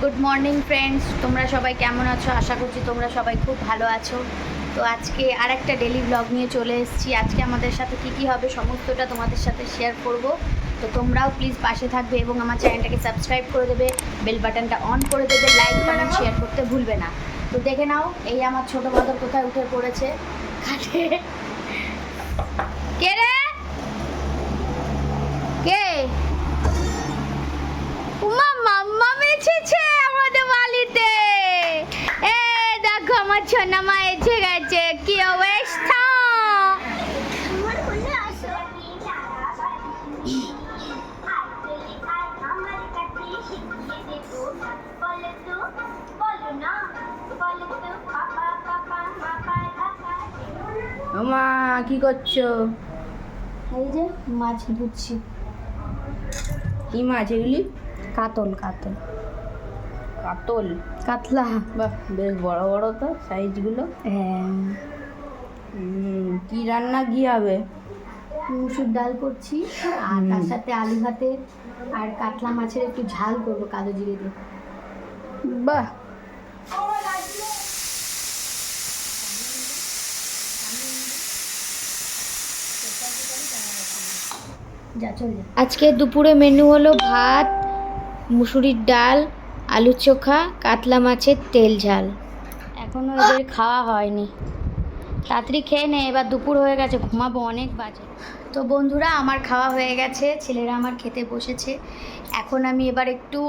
Good morning friends, তোমরা সবাই কেমন আছো? আশা করছি তোমরা সবাই খুব ভালো আছো। তো আজকে আর একটা ডেলি ব্লগ নিয়ে চলে এসেছি। আজকে আমাদের সাথে কী হবে সমস্তটা তোমাদের সাথে শেয়ার করব। তো তোমরাও প্লিজ পাশে থাকবে এবং আমার চ্যানেলটাকে সাবস্ক্রাইব করে দেবে, বেল বাটনটা অন করে দেবে, লাইক কমেন্ট শেয়ার করতে ভুলবে না। তো দেখে নাও, এই আমার ছোটো বাদর কোথায় উঠে পড়েছে খাটে। কে রে? কে? উমা মাম্মা এসেছে আমাদের বাড়িতে। এ দেখো আমার সোনামা এসে গেছে। কি অবস্থা? মা কি করছো? এই যে মাছ ধুচ্ছি। কি মাছ এগুলি? কাতল কাতল কাতল, কাতলা। বাহ বেশ বড় বড় তো সাইজগুলো। হ্যাঁ, কি রান্না কি হবে? মুসুর ডাল করছি আর তার সাথে আলু ভাতে আর কাতলা মাছের একটু ঝাল করবো কালো জিরে দিয়ে। বাহ, আজকে দুপুরে মেনু হলো ভাত, মুসুরির ডাল, আলু চোখা, কাতলা মাছের তেল ঝাল। এখনও এদের খাওয়া হয়নি। তাড়াতাড়ি খেয়ে নে, এবার দুপুর হয়ে গেছে, ঘুমাবো, অনেক বাজে। তো বন্ধুরা, আমার খাওয়া হয়ে গেছে, ছেলেরা আমার খেতে বসেছে। এখন আমি এবার একটু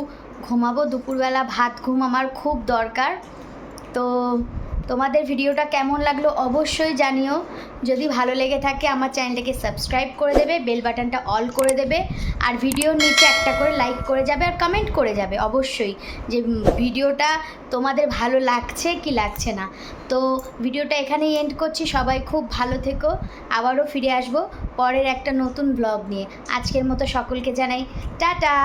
ঘুমাবো। দুপুরবেলা ভাত ঘুম আমার খুব দরকার। তো তোমাদের ভিডিওটা কেমন লাগলো অবশ্যই জানিও। যদি ভালো লেগে থাকে আমার চ্যানেলটাকে সাবস্ক্রাইব করে দেবে, বেল বাটনটা অল করে দেবে, আর ভিডিওর নিচে একটা করে লাইক করে যাবে আর কমেন্ট করে যাবে অবশ্যই যে ভিডিওটা তোমাদের ভালো লাগছে কি লাগছে না। তো ভিডিওটা এখানেই এন্ড করছি। সবাই খুব ভালো থেকো। আবারও ফিরে আসবো পরের একটা নতুন ব্লগ নিয়ে। আজকের মতো সকলকে জানাই টাটা।